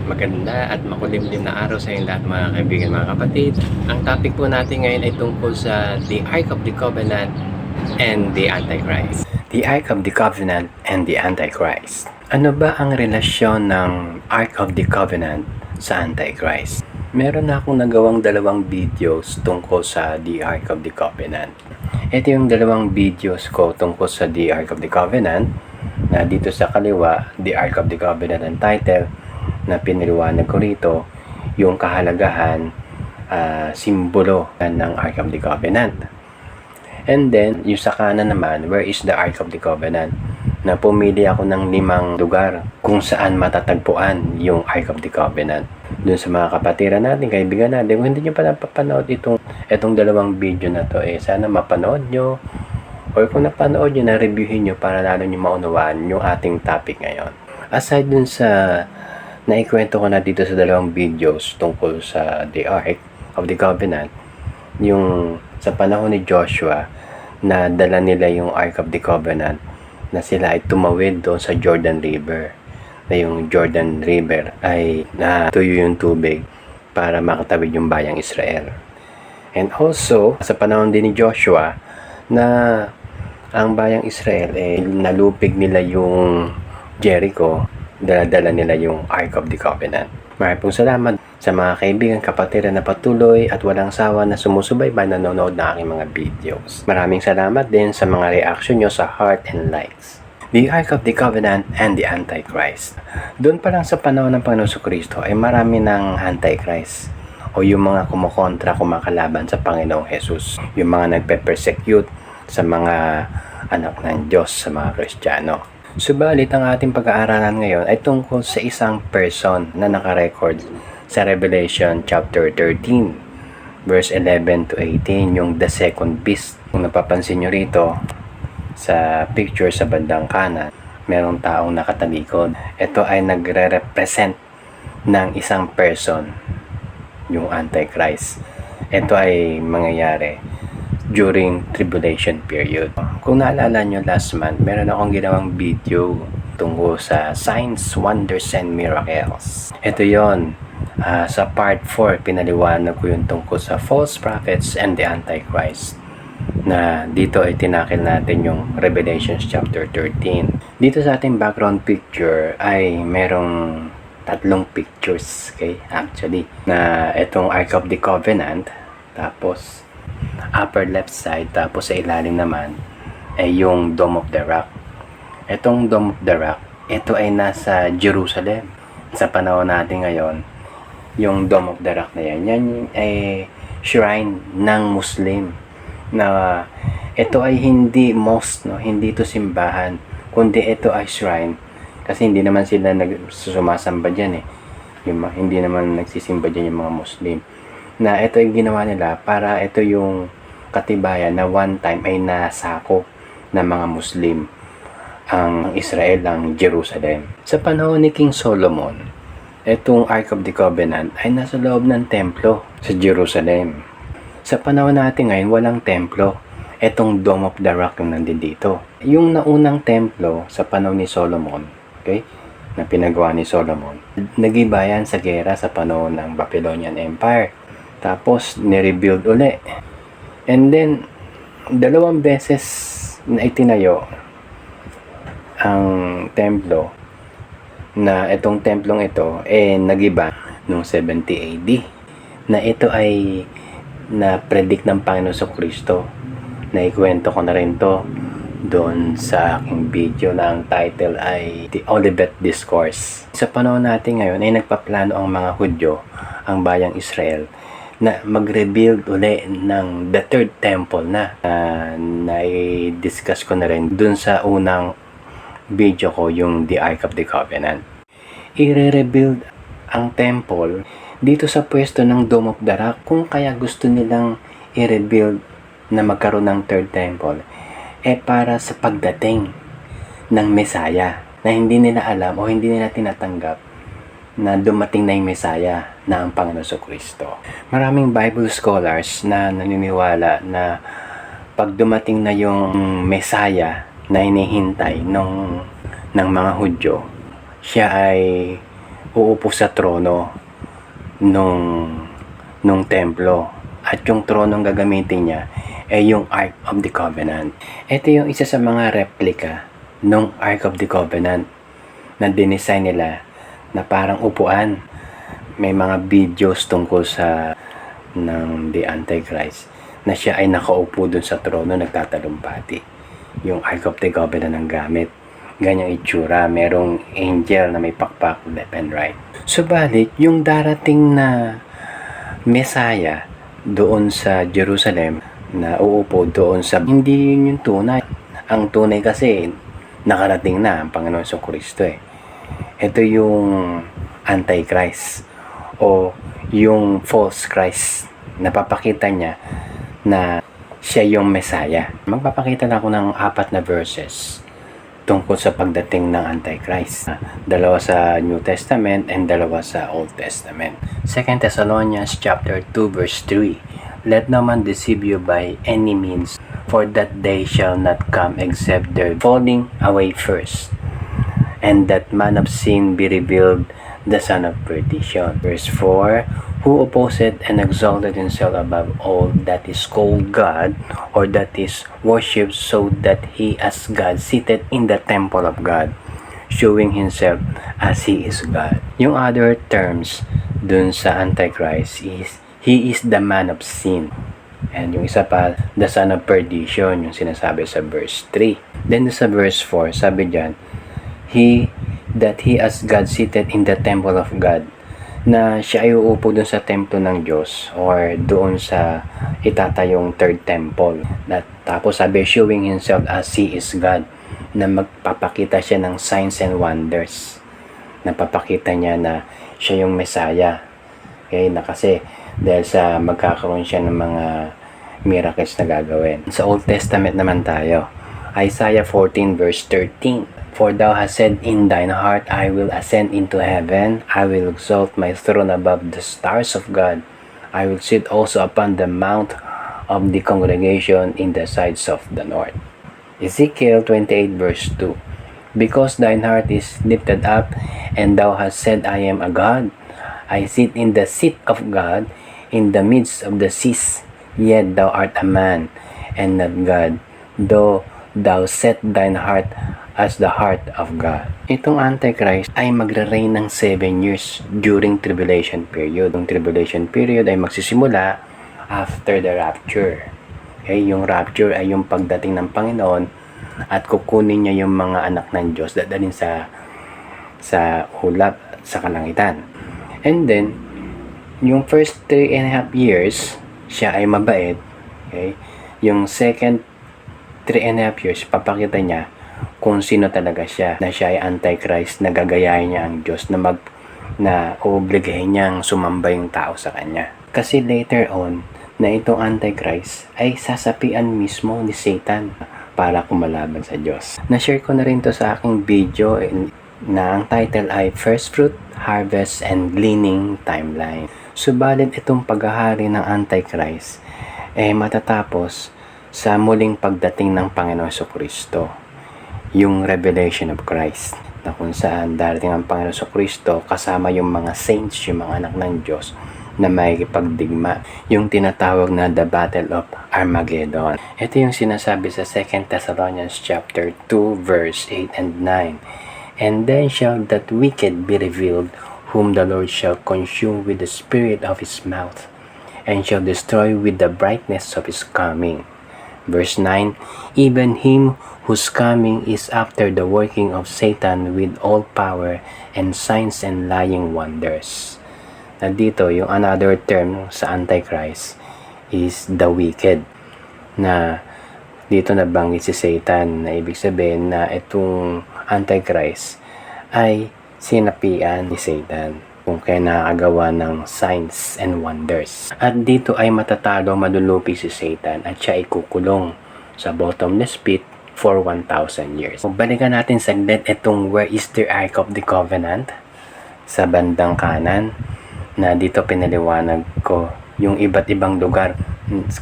Maganda at makulimlim na araw sa inyong lahat mga kaibigan, mga kapatid. Ang topic po natin ngayon ay tungkol sa the Ark of the Covenant and the Antichrist. The Ark of the Covenant and the Antichrist. Ano ba ang relasyon ng Ark of the Covenant sa Antichrist? Meron na akong nagawang dalawang videos tungkol sa the Ark of the Covenant. Ito yung dalawang videos ko tungkol sa the Ark of the Covenant, na dito sa kaliwa, the Ark of the Covenant ang title, na piniliwanag ko rito yung kahalagahan, simbolo ng Ark of the Covenant. And then, yung sa kanan naman, where is the Ark of the Covenant? Na pumili ako ng 5 lugar kung saan matatagpuan yung Ark of the Covenant. Dun sa mga kapatiran natin, kaibigan natin, kung hindi nyo pa napapanood itong dalawang video na to, sana mapanood nyo. Or kung napanood nyo, na-reviewin nyo para lalo nyo maunawaan yung ating topic ngayon. Aside dun sa naikwento ko na dito sa dalawang videos tungkol sa the Ark of the Covenant, yung sa panahon ni Joshua na dala nila yung Ark of the Covenant, na sila ay tumawid doon sa Jordan River, na yung Jordan River ay natuyo yung tubig para makatawid yung bayang Israel. And also, sa panahon din ni Joshua na ang bayang Israel nalupig nila yung Jericho, dala-dala nila yung Ark of the Covenant. Maraming pong salamat sa mga kaibigan, kapatiran na patuloy at walang sawa na sumusubaybay, nanonood na aking mga videos. Maraming salamat din sa mga reaction nyo sa heart and likes. The Ark of the Covenant and the Antichrist. Doon pa lang sa panahon ng Panginoon Kristo ay marami ng Antichrist, o yung mga kumukontra, kumakalaban sa Panginoong Jesus, yung mga nagpe-persecute sa mga anak ng Diyos, sa mga Kristiyano. Subalit, ang ating pag-aaralan ngayon ay tungkol sa isang person na nakarecord sa Revelation chapter 13, verse 11 to 18, yung the second beast. Kung napapansin nyo rito sa picture sa bandang kanan, merong taong nakatalikod. Ito ay nagre-represent ng isang person, yung Antichrist. Ito ay mangyayari during tribulation period. Kung naalala nyo last month, meron akong ginawang video tungkol sa signs, wonders, and miracles. Ito yon. Sa part 4, pinaliwanag ko yung tungkol sa false prophets and the Antichrist, na dito ay tinakil natin yung Revelation chapter 13. Dito sa ating background picture ay merong 3 pictures, okay, actually, na itong Ark of the Covenant, tapos upper left side, tapos sa ilalim naman ay yung Dome of the Rock. Itong Dome of the Rock, ito ay nasa Jerusalem. Sa panahon natin ngayon, yung Dome of the Rock na yan ay shrine ng Muslim, na ito ay hindi mosque, no? Hindi ito simbahan, kundi ito ay shrine, kasi hindi naman sila sumasamba dyan hindi naman nagsisimba dyan yung mga Muslim, na ito ay ginawa nila para ito yung katibayan na one time ay nasako ng mga Muslim ang Israel, ang Jerusalem. Sa panahon ni King Solomon, itong Ark of the Covenant ay nasa loob ng templo sa Jerusalem. Sa panahon natin ngayon, walang templo. Itong Dome of the Rock yung nandito dito. Yung naunang templo sa panahon ni Solomon, okay, na pinagawa ni Solomon, nagibayan sa gera sa panahon ng Babylonian Empire. Tapos, nirebuild uli. And then, 2 beses na itinayo ang templo, na itong templong ito nagiba noong 70 AD, na ito ay na-predict ng Panginoon Kristo. Naikwento ko na rin to doon sa aking video na ang title ay The Olivet Discourse. Sa panahon natin ngayon ay nagpaplano ang mga Hudyo, ang bayang Israel, na mag-rebuild uli ng the third temple na i-discuss ko na rin dun sa unang video ko, yung the Ark of the Covenant. I-rebuild ang temple dito sa pwesto ng Dome of the Rock. Kung kaya gusto nilang i-rebuild na magkaroon ng third temple, para sa pagdating ng Messiah, na hindi nila alam o hindi nila tinatanggap na dumating na yung Messiah, na ang Panginoon Kristo. Maraming Bible scholars na naniniwala na pag dumating na yung Messiah na hinihintay ng mga Hudyo, siya ay uupo sa trono nung templo. At yung tronong gagamitin niya ay yung Ark of the Covenant. Ito yung isa sa mga replika nung Ark of the Covenant na dinesign nila na parang upuan. May mga videos tungkol sa ng The Antichrist na siya ay nakaupo dun sa trono nagtatalumpati. Yung Ark of the Covenant ang gamit. Ganyang itsura, merong angel na may pakpak left and right. Subalit, yung darating na Messiah doon sa Jerusalem na uupo doon sa hindi yun yung tunay. Ang tunay kasi nakarating na ang Panginoon Jesucristo eh. Ito yung Antichrist o yung false Christ. Napapakita niya na siya yung Messiah. Magpapakita na ako ng 4 na verses tungkol sa pagdating ng Antichrist. 2 sa New Testament and 2 sa Old Testament. 2 Thessalonians chapter 2 verse 3. Let no man deceive you by any means, for that day shall not come except their falling away first, and that man of sin be revealed, the son of perdition. Verse 4. Who opposeth and exalted himself above all that is called God, or that is worshipped, so that he as God seated in the temple of God, showing himself as he is God. Yung other terms dun sa Antichrist is, he is the man of sin. And yung isa pa, the son of perdition, yung sinasabi sa verse 3. Then sa verse 4, sabi dyan, he as God seated in the temple of God, na siya ay uupo dun sa templo ng Diyos or doon sa itatayong third temple. Tapos sabi, showing himself as he is God, na magpapakita siya ng signs and wonders. Napapakita niya na siya yung Messiah. Okay, na kasi dahil sa magkakaroon siya ng mga miracles na gagawin. Sa Old Testament naman tayo. Isaiah 14 verse 13. For thou hast said in thine heart, I will ascend into heaven, I will exalt my throne above the stars of God, I will sit also upon the mount of the congregation in the sides of the north. Ezekiel 28 verse 2. Because thine heart is lifted up, and thou hast said, I am a God, I sit in the seat of God, in the midst of the seas, yet thou art a man, and not God, though thou set thine heart as the heart of God. Itong Antichrist ay magre-reign ng 7 years during tribulation period. Yung tribulation period ay magsisimula after the rapture. Okay, yung rapture ay yung pagdating ng Panginoon at kukunin niya yung mga anak ng Diyos dadalhin sa ulap sa kalangitan. And then, yung first 3.5 years, siya ay mabait. Okay? Yung second 3.5 years, papakita niya kung sino talaga siya, na siya ay Antichrist, na gagayahin niya ang Diyos, na obligahin niyang sumamba yung tao sa kanya. Kasi later on, na itong Antichrist ay sasapian mismo ni Satan para kumalaban sa Diyos. Na-share ko na rin to sa aking video na ang title ay First Fruit, Harvest, and Gleaning Timeline. Subalit itong paghahari ng Antichrist ay matatapos sa muling pagdating ng Panginoon Jesucristo. Yung revelation of Christ, na kung saan darating ang Panginoon Jesucristo kasama yung mga saints, yung mga anak ng Diyos na makikipagdigma, yung tinatawag na the Battle of Armageddon. Ito yung sinasabi sa 2 Thessalonians chapter 2 verse 8 and 9. And then shall that wicked be revealed, whom the Lord shall consume with the spirit of his mouth, and shall destroy with the brightness of his coming. Verse 9, even him whose coming is after the working of Satan with all power and signs and lying wonders. Na dito, yung another term sa Antichrist is the wicked. Na dito nabanggit si Satan, na ibig sabihin na itong Antichrist ay sinapian ni Satan kung kaya nakagawa ng signs and wonders. At dito ay matatalo, malulupi si Satan at siya ay kukulong sa bottomless pit for 1,000 years. So, balikan natin saglit itong where is the Ark of the Covenant sa bandang kanan, na dito pinaliwanag ko yung iba't ibang lugar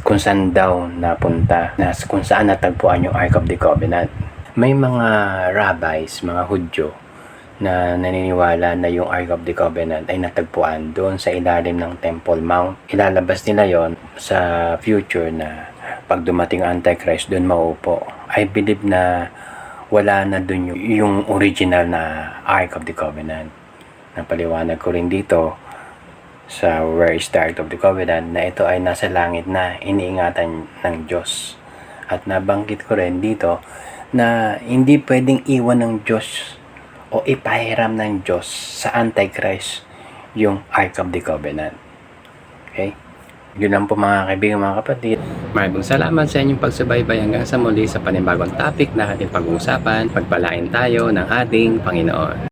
kung saan daw napunta, na kung saan natagpuan yung Ark of the Covenant. May mga rabbis, mga Hudyo, na naniniwala na yung Ark of the Covenant ay natagpuan doon sa ilalim ng Temple Mount. Ilalabas nila yon sa future na pag dumating ang Antichrist doon maupo. I believe na wala na doon yung original na Ark of the Covenant. Napaliwanag ko rin dito sa Where is the Ark of the Covenant na ito ay nasa langit na, iniingatan ng Diyos. At nabanggit ko rin dito na hindi pwedeng iwan ng Diyos o ipahiram ng Diyos sa Antichrist yung Ark of the Covenant. Okay? Yun lang po mga kaibigan, mga kapatid. Maraming salamat sa inyong pagsubaybay hanggang sa muli sa panibagong topic na ating pag-uusapan. Pagpalain tayo ng ating Panginoon.